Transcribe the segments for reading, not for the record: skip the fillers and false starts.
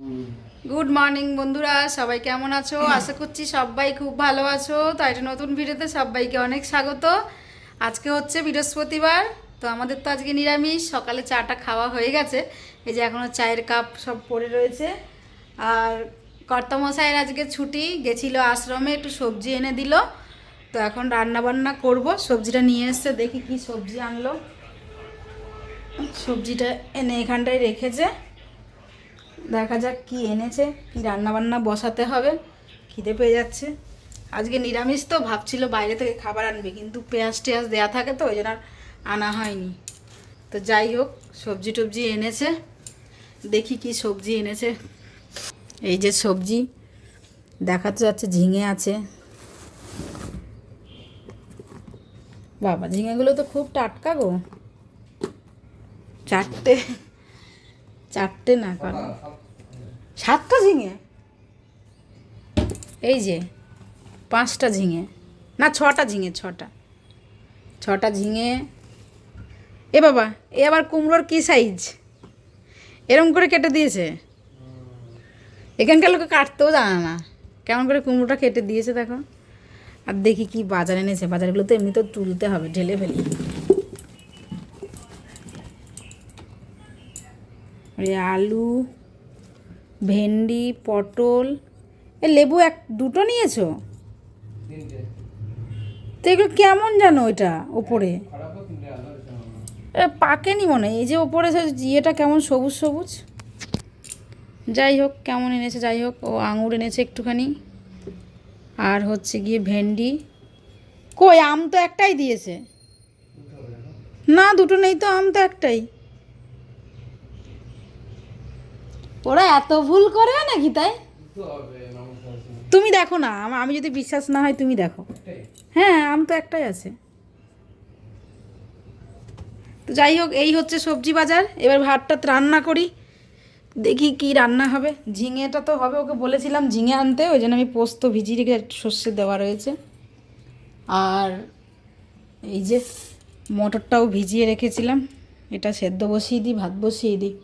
Good morning বন্ধুরা, সবাই কেমন আছো? আশা করছি সবাই খুব ভালো আছো। তো একটা নতুন ভিডিওতে সবাইকে অনেক স্বাগত। আজকে হচ্ছে বৃহস্পতিবার, তো আমাদের তো আজকে নিরামিষ। সকালে চাটা খাওয়া হয়ে গেছে, এই যে এখনও চায়ের কাপ সব পড়ে রয়েছে। আর কর্তামশাইয়ের আজকে ছুটি, গেছিলো আশ্রমে, একটু সবজি এনে দিল। তো এখন রান্না বান্না করব। সবজিটা নিয়ে এসছে, দেখি কি সবজি আনলো। সবজিটা এনে এখানটায় রেখেছে, দেখা যাক কি এনেছে, কি রান্না বান্না বসাতে হবে। খিদে পেয়ে যাচ্ছে। আজকে নিরামিষ, তো ভাবছিল বাইরে থেকে খাবার আনবে, কিন্তু পেঁয়াজ টেয়াজ দেওয়া থাকে তো ওই জন্য আর আনা হয়নি। তো যাই হোক, সবজি টবজি এনেছে, দেখি কি সবজি এনেছে। এই যে সবজি দেখাতে যাচ্ছে, ঝিঙে আছে। বাবা, ঝিঙেগুলো তো খুব টাটকা গো। চারটে চারটে না, কারণ 7টা ঝিঙে, এই যে 5টা ঝিঙে, না 6টা ঝিঙে, 6টা ঝিঙে। এ বাবা, এ আবার কুমড়োর কী সাইজ, এরম করে কেটে দিয়েছে। এখানকার লোকে কাটতেও জানে না, কেমন করে কুমড়োটা কেটে দিয়েছে দেখো। আর দেখি কি বাজার এনেছে। বাজারগুলো তো এমনি তো তুলতে হবে, ঢেলে ফেলি। আলু, ভেন্ডি, পটল, এ লেবু দুটো নিয়েছো? তো এগুলো কেমন জানো, ওইটা ওপরে পাকেনি মনে হয়। এই যে ওপরে ইয়েটা কেমন সবুজ সবুজ। যাই হোক, কেমন এনেছে যাই হোক। ও আঙুর এনেছে একটুখানি, আর হচ্ছে গিয়ে ভেন্ডি। কই, আম তো একটাই দিয়েছে। না, দুটো নেই তো, আম তো একটাই। ওরা এত ভুল করে নাকি তাই? তুমি দেখো না, আমি যদি বিশ্বাস না হয় তুমি দেখো। হ্যাঁ, আম তো একটাই আছে। তো যাই হোক, এই হচ্ছে সবজি বাজার। এবার ভাতটা রান্না করি, দেখি কি রান্না হবে। ঝিঙেটা তো হবে, ওকে বলেছিলাম ঝিঙে আনতে, ওই জন্য আমি পোস্ত ভিজিয়ে রেখে একটু সর্ষে দেওয়া রয়েছে। আর এই যে মটরটাও ভিজিয়ে রেখেছিলাম, এটা সেদ্ধ বসিয়ে দিই, ভাত বসিয়ে দিই।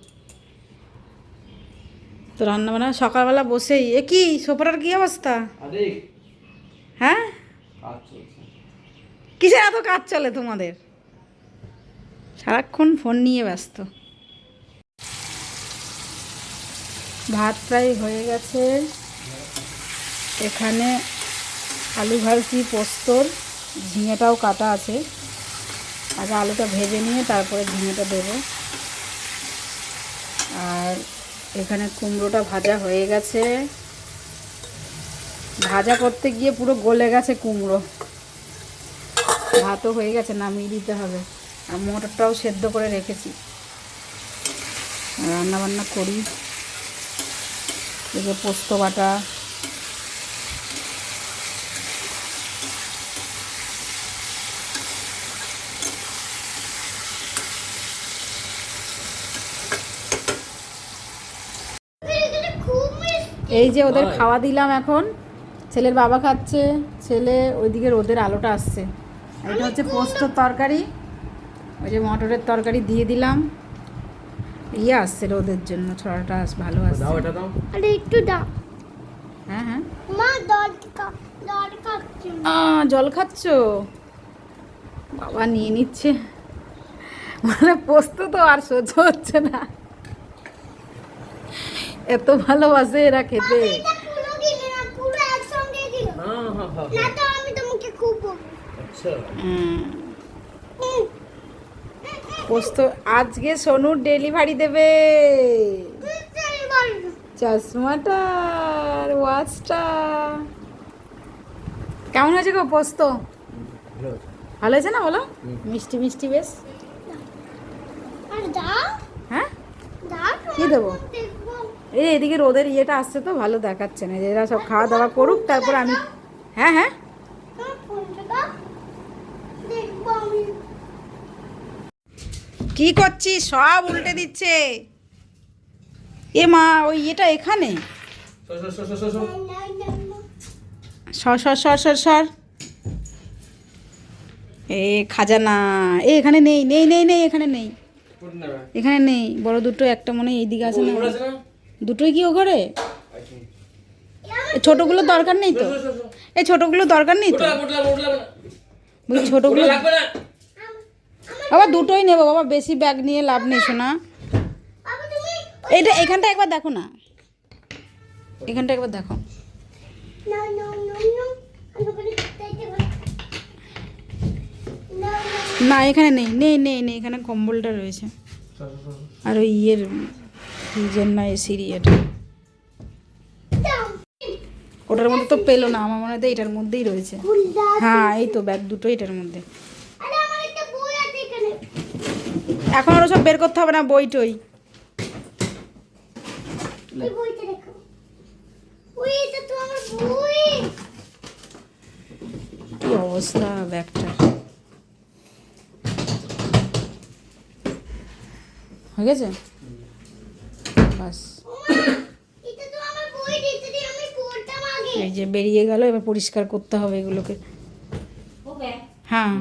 তো রান্না বান্না সকালবেলা বসেই। এ কি সোফাটার কী অবস্থা? হ্যাঁ, কিসের এত কাজ চলে তোমাদের? সারাক্ষণ ফোন নিয়ে ব্যস্ত। ভাত প্রায় হয়ে গেছে। এখানে আলু ভাজি, পোস্তর, ঝিঙেটাও কাটা আছে। আগে আলুটা ভেজে নিয়ে তারপরে ঝিঙেটা দেবো। আর এখানে কুমড়োটা ভাজা হয়ে গেছে। ভাজা করতে গিয়ে পুরো গলে গেছে কুমড়ো। ভাতও হয়ে গেছে, নামিয়ে দিতে হবে। আর মটরটাও সেদ্ধ করে রেখেছি, রান্না বান্না করি। এই যে পোস্ত বাটা, এই যে ওদের খাওয়া দিলাম। এখন ছেলের বাবা খাচ্ছে, ছেলে ওইদিকে রোদের আলোটা আসছে। এটা হচ্ছে পোস্তর তরকারি, ওই যে মটরের তরকারি দিয়ে দিলাম। ইয়ে আসছে রোদের জন্য, ছড়াটা ভালো আসছে। আরে একটু দাও। হ্যাঁ হ্যাঁ, মা জল খাচ্ছি। জল খাচ্ছ? বাবা নিয়ে নিচ্ছে, মানে পোস্ত তো আর সহ্য হচ্ছে না, এত ভালোবাসে এরা খেতে। এটা পুরো দিলে না, পুরো একসঙ্গে দিল। না তো আমি তোমাকে খুব বলবো। আচ্ছা। পোস্ত আজকে সোনুর ডেলিভারি দেবে। চশমাটার ওয়াচটা কেমন হয়েছে গো পোস্ত? ভালো হয়েছে না বলো? মিষ্টি মিষ্টি বেশ। আর দাও হ্যাঁ, দাও, কি দেবো? দেখবো। এই এদিকে রোদের ইয়েটা আসছে তো ভালো দেখাচ্ছে না। এরা সব খাওয়া দাওয়া করুক, তারপর আমি। হ্যাঁ হ্যাঁ, তোমার ফোনটা দাও, দেখবো আমি। কি করছিস? সব উল্টে দিচ্ছে। এ মা, ওই এটা এখানে সর সর সর সর সর। এ খাজানা, এ এখানে নেই নেই নেই নেই, এখানে নেই, এখানে নেই। বড় দুটো, একটা মনে হয় এইদিকে আছে না। দুটোই কি ও ঘরে? এই ছোটগুলো দরকার নেই তো? এই ছোটগুলো দরকার নেই তো? বলছি ছোটগুলো বাবা দুটোই নেবো বাবা, বেশি ব্যাগ নিয়ে লাভ নেই শোনা। বাবা তুমি এইটা এখানটা একবার দেখো না, এখানটা একবার দেখো। না না না না আমি করে দেখতে পারি না না এখানে নেই নেই নেই নেই, এখানে কম্বলটা রয়েছে আর ওই ইয়ের ফ্রিজের না এসির এটা, দাও ওটার মধ্যে তো পেলো না, আমার মনে হয় তো এটার মধ্যেই রয়েছে। ফুলদা হ্যাঁ এই তো ব্যাগ দুটো এটার মধ্যে। আরে আমার একটা বই আছে এখানে এখন আরও সব বের করতে হবে না, বই টই। এই বইটা দেখো ওই এটা তো আমার বই কি অবস্থা ব্যাগটা, হয়ে গেছে বাস। ওমা, এটা তো আমার বই দিতে দিয়ে আমি পড়তাম আগে এই যে বেরিয়ে গেল, এবার পরিষ্কার করতে হবে এগুলোকে। হ্যাঁ